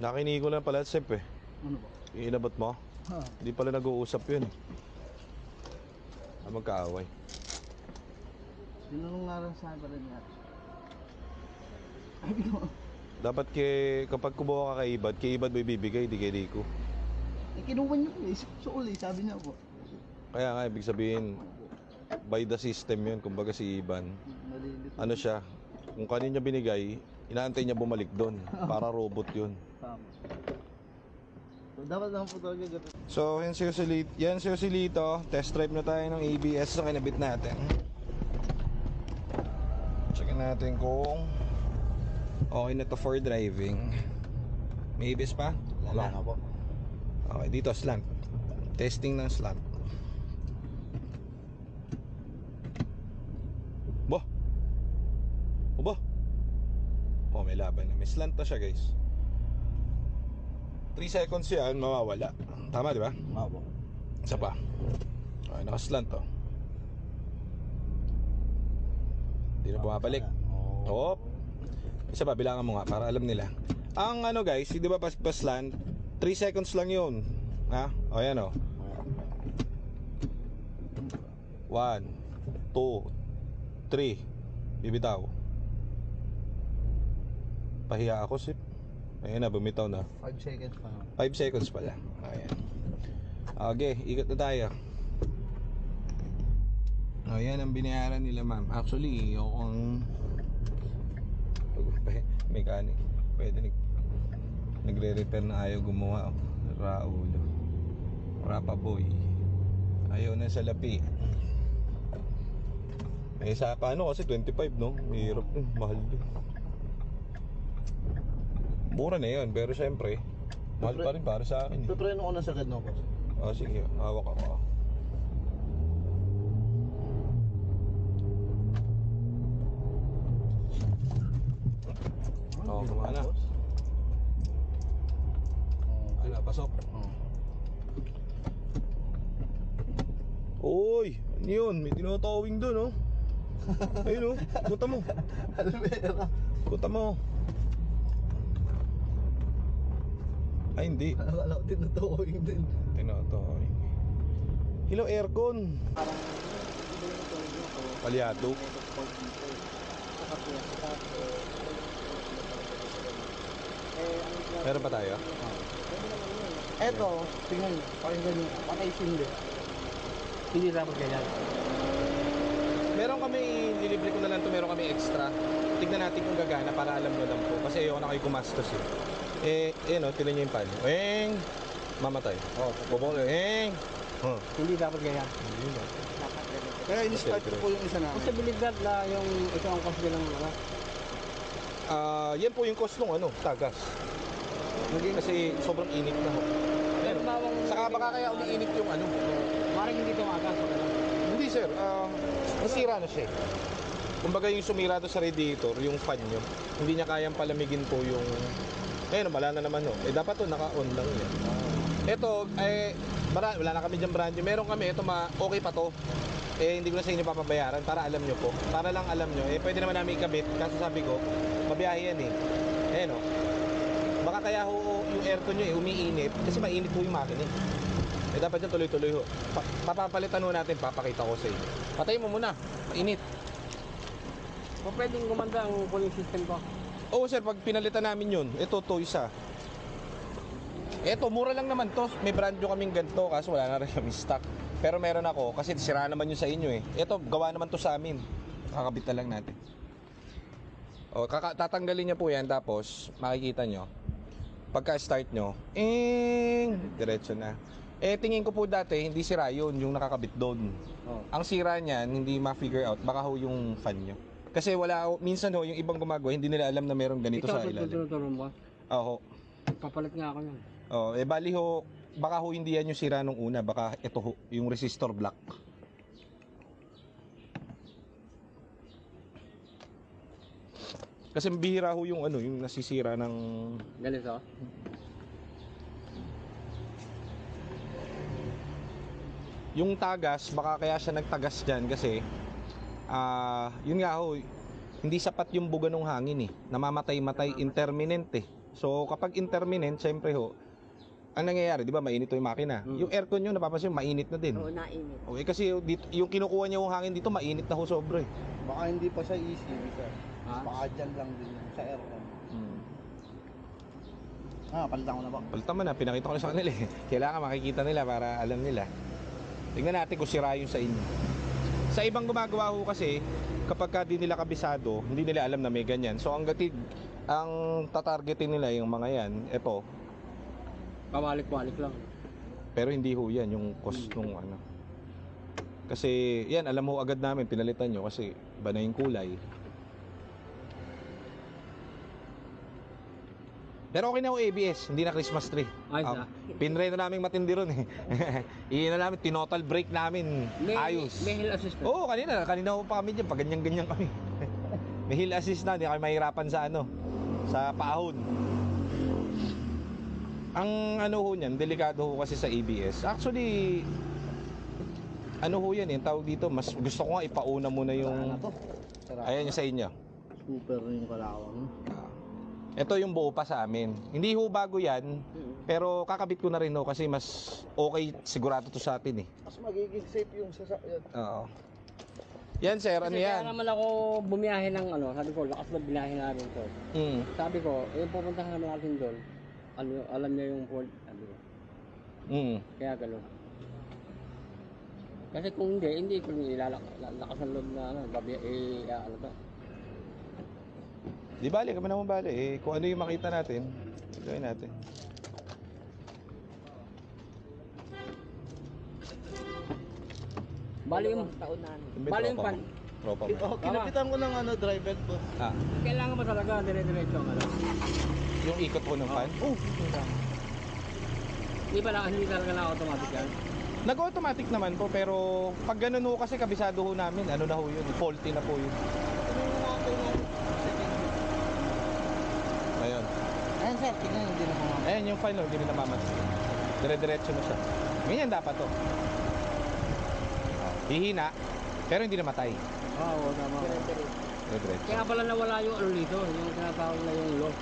Nakinig ko lang pala, Sep eh. Ano ba? Iinabot mo? Ha? Hindi pala nag-uusap yun. Magkaaway. Tinanong nga rin sa akin pa rin nga. Dapat kapag kumuha ka kay Ibad may bibigay, di kay Rico. Kinuha niyo ko eh. Suuli, sabi niya po. Kaya nga, ibig sabihin, by the system yun, kumbaga si Iban. Malilito. Ano siya, kung kanino niya binigay, inaantay niya bumalik doon. Para robot yun. Tama. So, dapat naman po talaga ganun. So, yan si Joselito. Test drive na tayo ng ABS sa kinabit natin. Checkin natin kung okay na to for driving. May ABS pa? Wala na po. Okay, dito slant. Testing ng slant. Bah! O ba? Oh, may laban na. May slant na siya, guys. 3 seconds yan, mawawala. Tama, di ba? Opo. Isa pa. Okay, nakaslant to. Hindi na bumabalik. Oo. Oh. Isa pa, bilangan mo nga para alam nila. Ang ano guys, di ba paslant 3 seconds lang yun. Ha? O yan o. 1 2 3 bibitaw. Pahiya ako, Sip. Ayan na, bumitaw na. 5 seconds pa. 5 seconds pala. Ayan. Okay, ikot na tayo. Ayan ang binayaran nila, ma'am. Actually, yung mechanic pwede nagre-repair na ayaw gumawa. Raulo Rapa boy ayaw na sa lapi. Eh sa paano kasi 25 no? Mahirap din, mahal din. Mura na yun, pero syempre mahal pa rin para sa akin. Pipreno ko na sa no ko. Ah sige, hawak ako. Oh, kumana. Ano, pasok. Uy, ano yun? May tinatawing doon, oh. Ayun, oh. Kuta mo. Kuta mo. Ay, hindi. Wala ko tinatawing din. Tinatawing. Hello, aircon. Palyado. Meron pa tayo? Eto, tingnan nyo. Pakinggan nyo. Patay sindi. Hindi dapat ganyan. Meron kami, dilibre ko na lang to, meron kami extra. Tignan natin kung gagana para alam nyo lang po. Kasi ayoko na kayo gumastos eh. No, tinan nyo yung pan. Weng! Mamatay. Oh, Bobong, weng! hindi dapat ganyan. Hindi na. Dapat ganyan. Kaya in-start ko po yung isa namin. Kasi believe that na yung ito ang cost din ng ano. Yan po yung cost ng ano, tagas. Kasi sobrang init na ho. Ayan, saka baka kaya umiinit yung ano. Maring hindi tumagas. Hindi sir, nasira na siya eh. Kumbaga yung sumira doon sa radiator, yung fan nyo, hindi niya kayang palamigin po yung... Ayun, wala na naman ho. Dapat to naka-on lang yan. Ito, wala na kami dyan brand new. Meron kami, ito okay pa to. Hindi ko na sa inyo papabayaran para alam nyo po. Para lang alam nyo, pwede naman namin ikabit. Kasi sabi ko, mabiyahe yan eh. Ayun o. Baka kaya ho yung aircon nyo umiinit. Kasi mainit po yung makina eh. Dapat yan tuloy-tuloy ho. Papapalitan ho natin, papakita ko sa inyo. Patayin mo muna, mainit. O pwedeng gumanda ang cooling system ko? Oo sir, pag pinalitan namin yun, ito to isa. Ito, mura lang naman to. May brand nyo kaming ganito, kaso wala na rin kami stock. Pero meron ako, kasi sira naman yun sa inyo eh. Ito, gawa naman to sa amin. Kakabit na lang natin. O, tatanggalin niya po yan, tapos makikita nyo. Pagka start nyo, diretso na. Tingin ko po dati, hindi sira yun, yung nakakabit doon. Oh. Ang sira niyan, hindi ma-figure out, baka ho yung fan nyo. Kasi minsan ho, yung ibang gumagawa, hindi nila alam na meron ganito sa ilalim. Ito, mo? Oo. Papalit nga ako yun. Oh, bali ho, baka ho hindi yan yung sira nung una, baka ito ho, yung resistor block. Kasi bihira ho yung ano, yung nasisira ng Ganito? yung tagas, baka kaya siya nagtagas dyan kasi yun nga ho, hindi sapat yung buga ng hangin eh. Namamatay-matay intermittent eh. So kapag intermittent, syempre ho, ang nangyayari, di ba, mainit to yung makina. Yung aircon nyo, napapansin, mainit na din. Oo, nainit. Okay, kasi dito, yung kinukuha niya yung hangin dito, mainit na ho sobra eh. Baka hindi pa siya easy, sir. Ha? Baka dyan lang din yan, sa aircon. Hmm. Palitan ko na ba? Palitan mo na, pinakita ko na sa kanila eh. Kailangan makikita nila para alam nila. Tingnan natin kung sira yung sa inyo. Sa ibang gumagawa ho kasi, kapag ka di nila kabisado, hindi nila alam na may ganyan. So ang tatargetin nila yung mga yan, eto. Kawalik-walik lang. Pero hindi ho yan yung cost nung ano. Kasi yan, alam mo agad namin, pinalitan nyo kasi iba na yung kulay. Pero okay na ho ABS, hindi na Christmas tree. Ayos na. Pinreno namin matindi ron eh. Iyon na namin, tinotal break namin. Ayos. May hill assist na. Oo, kanina ho pa kami dyan, pag ganyan-ganyan kami. May hill assist na, hindi kami mahirapan sa ano, sa paahon. Ang ano ho niyan, delikado ho kasi sa ABS. Actually, ano ho yan, yung tawag dito, mas gusto ko nga ipauna muna yung... Ayan yung sa inyo. Super yung kalawang. Ito yung buo pa sa amin. Hindi ho bago yan, pero kakabit ko na rin ho kasi mas okay sigurado to sa atin eh. Mas magiging safe yung sasakyan. Oo. Yan sir, ano Kasi yan? kaya naman ako bumiyahe ng ano, sabi ko, lakas na binahe namin to. Sabi ko, yung pupuntahan naman natin doon, alam niya yung port, sabi ko. Kaya gano'n. Kasi kung hindi ko ilalakas ang loob na ano, ano to. Di bali, kami naman bali. Eh, kung ano yung makita natin, gawin natin. Bali yung Bali yung pan. Tropa mo. Kinapitan ko ng ano, driver ko. Ah, Kailangan mo talaga dire-diretso ang ano. yung ikot ko ng fan. Hindi talaga na automatic yan. Nag-automatic naman po, pero pag ganun ho kasi kabisado ho namin, ano na ho yun, faulty na po yun. Ayun. Ayan sir, tingnan hindi na kumama. Ayan yung fan, hindi rin namamatay. Dire-diretso na siya. Ganyan dapat to. Hihina, pero hindi namatay. Oo, tama. Dire-diretso. Kaya pala nawala yung ano dito, yung tinatawag na yung low.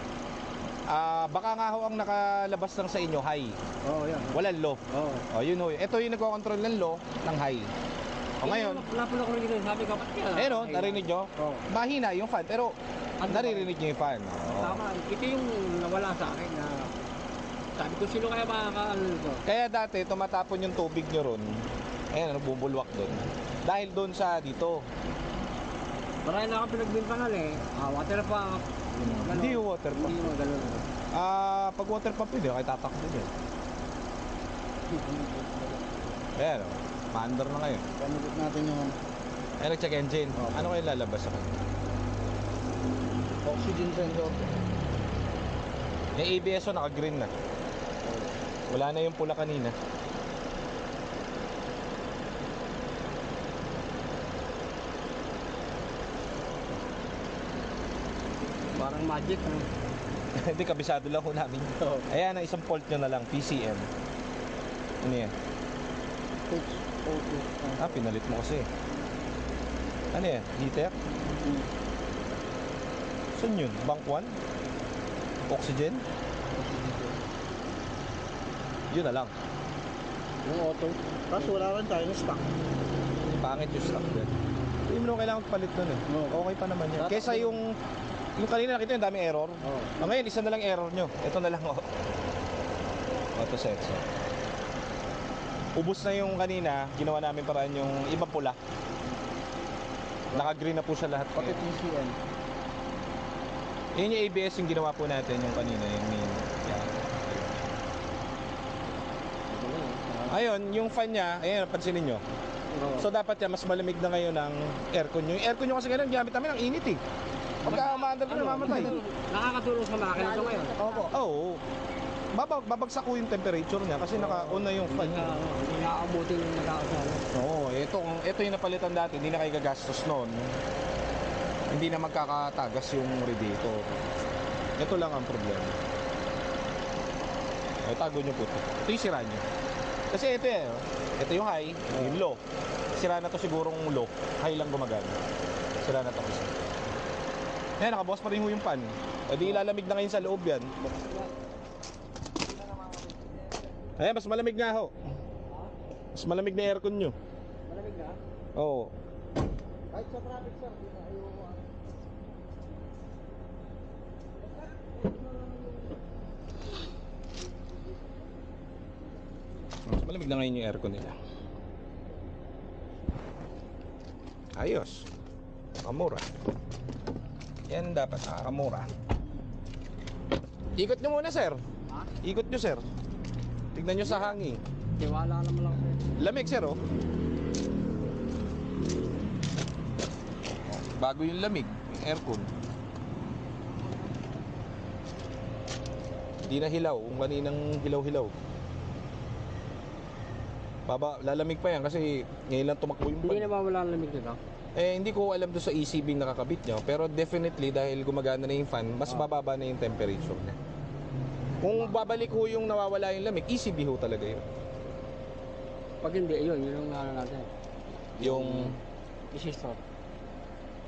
Baka nga ho ang nakalabas lang sa inyo, high. Oo, yan. Walang low. Oo. O, yun ho. Ito yung nagko-control ng low, ng high. O ngayon, Napula ko rin dito, sabi ko, ba't kaya? eh no, narinig nyo? Oo. Mahina yung fan, pero naririnig nyo yung fan. Oo. Tama, ito yung nawala sa akin na sabi ko, sino kaya makakaano nito? Kaya dati, tumatapon yung tubig nyo ron. Ayan, bubulwak doon. Dahil doon sa dito. Marami na ako pinagbintangan eh. Water pump. Hindi yung water pump. Hindi yung gano'n. Pag water pump yun, kaya tatakbo din. Ayan, maandar na ngayon. Panagot natin yung ano, Ayan, nag-check engine. Ano kayo lalabas sa kanya? oxygen sensor. Yung ABS o naka-green na. Wala na yung pula kanina. Parang magic. Ano? Hindi, kabisado lang ko namin. Ayan, ang isang fault nyo na lang, PCM. Ano yan? Pinalit mo kasi. Ano yan? Heater? Saan yun? Bank 1? Oxygen? Yun na lang. Yung auto. Tapos wala rin tayong stock. Pangit yung stock dyan. Hindi mo naman kailangan palit nun eh. Okay pa naman yan. Kesa yung kanina nakita yung daming error. Ngayon, isa na lang error nyo. Ito na lang oh. Auto sensor. Ubus na yung kanina, ginawa namin paraan yung ibang pula. Naka-green na po siya lahat. Pati TCN. Yun yung ABS yung ginawa po natin yung kanina, yung main. Yan. Ayun, yung fan niya, ayun, pansinin nyo. So dapat yan, mas malamig na ngayon ang aircon nyo. Yung aircon nyo kasi ganun, gamit namin ang init eh. Pagka maandar ko na mamatay. Nakakatulong sa makina ito ngayon. Opo. Oo. Babagsak ko yung temperature niya kasi naka-on na yung fan niya. Hindi nakakabuti yung nagkakasama. Oo, ito yung napalitan dati, hindi na kayo gagastos noon. Hindi na magkakatagas yung radiator. Ito lang ang problema. Ay, tago nyo po ito. Ito yung sira nyo. Kasi ito ito yung high, yung low. Sira na to sigurong low. High lang gumagana. Sira na to kasi. Ayan, nakabukas pa rin ho yung fan. E di ilalamig na ngayon sa loob yan. Ayan, mas malamig nga ho. Mas malamig na aircon nyo. Malamig na? Oo. Kahit sa traffic sir, di na ayaw ko. Mas malamig na ngayon yung aircon nila. Ayos. Nakamura. Yan dapat nakakamura. Ikot nyo muna sir. Ha? Ikot nyo sir. Tignan nyo sa hangin. Tiwala naman lang sir. Lamig sir oh. Bago yung lamig, yung aircon. Hindi na hilaw, kung kaninang hilaw-hilaw. Baba, lalamig pa yan kasi ngayon lang tumakbo yung Hindi pan. na ba wala ang lamig dito? Eh, hindi ko alam doon sa ECB yung nakakabit nyo. Pero definitely, dahil gumagana na yung fan, mas bababa na yung temperature niya. Kung babalik ho yung nawawala yung lamig, ECB ho talaga yun. Pag hindi, yun yung ano natin. Yung... Resistor.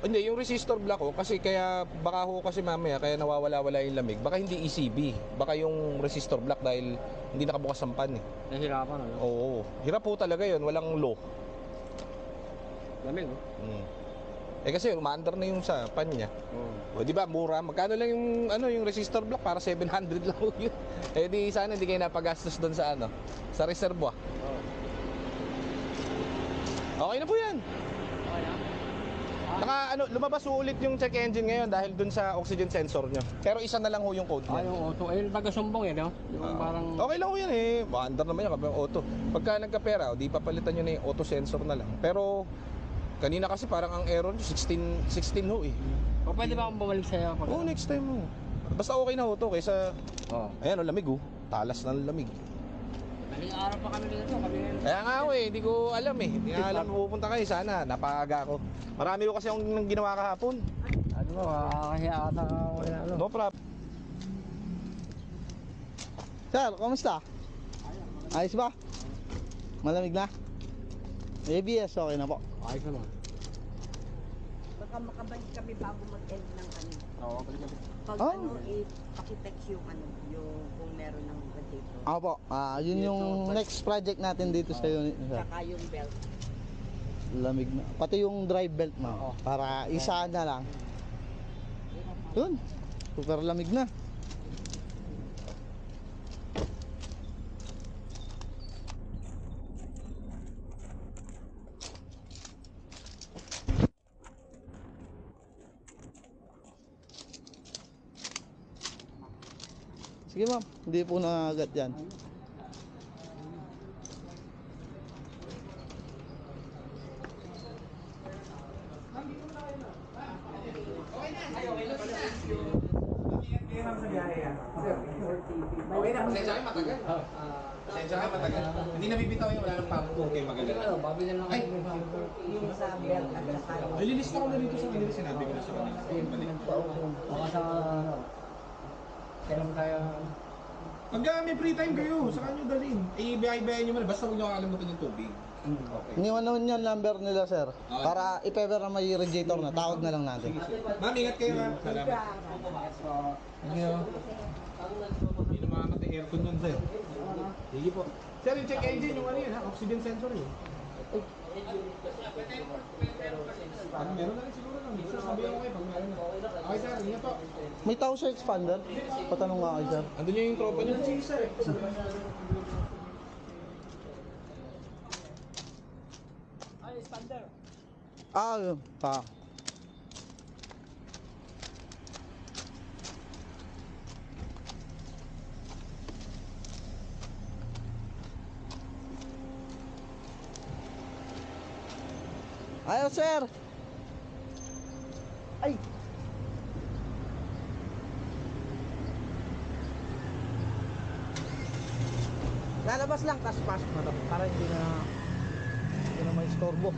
Hindi, yung resistor block ko kasi kaya baka ho kasi mamaya kaya nawawala-wala yung lamig. Baka hindi ECB, baka yung resistor block dahil hindi nakabukas ang pan eh. Nahirapan ano? Oo, hirap po talaga yun, walang low. Lamig oh. Eh kasi umaandar na yung sa pan niya. Oo. O di ba, mura. Magkano lang yung yung resistor block para 700 lang ho yun. Eh di sana hindi kayo napagastos doon sa sa reservoir. Okay na po yan. Okay na? Lumabas ho ulit yung check engine ngayon dahil dun sa oxygen sensor nyo. Pero isa na lang ho yung code niya. Yung auto. Yung taga-sumbong no? Yung parang... Okay lang ho yan eh. Maandar naman yan kapag auto. Pagka nagkapera, di papalitan nyo na yung auto sensor na lang. Pero kanina kasi parang ang error nyo 16 ho eh. O pwede ba akong bumalik sa'yo? Oo, next time ho. Basta okay na ho to kaysa... Oo. Ayan o, lamig ho. Talas ng lamig. Maling araw pa kami dito. Kaya nga ho eh, hindi ko alam eh. Hindi nga alam pupunta kayo. Sana, napaaga ako. Marami ko kasi akong ginawa kahapon. Ano mo, kaya ata wala ano. No problem. Sir, kumusta? Ayos ba? Malamig na? ABS, okay na po. Ayos naman. Baka makabalik kami bago mag-end ng ano. Oo, balik na. Pag Oh. pakitext yung yung kung meron ng radiator. Ako po, yun yung next project natin dito sa unit. Sir. Saka yung belt. Lamig na. Pati yung drive belt na. Para isa na lang. Yun. Super lamig na. Sige ma'am, hindi po nakagat yan. Okay na, pasensya kayo matagal. Pasensya kayo matagal. Hindi nabibitaw yung wala ng pampo kayo magalala. Babi na lang Ay! Yung sa belt at saka yung Nililista ko na rito sa kanila, sinabi ko na sa kanila. Baka sa ano. Kailan tayo... Pag may free time kayo, sa kanyo dalhin. Ibigay-bayan nyo man, basta huwag nyo kakalimutan yung tubig. Okay. Iniwan naman yung number nila sir. Para if-ever na may radiator na, tawag na lang natin. Ma'am, ingat kayo ma'am. Salamat. Thank you. Hindi na makamatay aircon yun, sir. Sige po. Sir, yung check engine, yung ano yun ha? Oxygen sensor yun. Pag meron na rin siguro lang. Sasabihan ko kayo pag meron na. Okay sir, ingat po. May tao sa expander? Patanong nga kayo sir. Andun yung tropa nyo. Sige sir. Yun. Ayaw sir! Ay! Lalabas lang, tas pasok na to. Para hindi na may istorbo.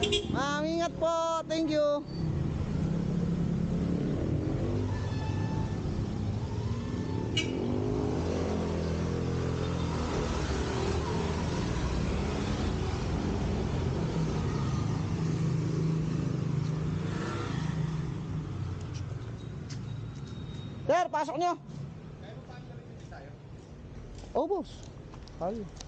Ma'am, ingat po. Thank you. Sir, pasok nyo. Oh, boss. Kaya.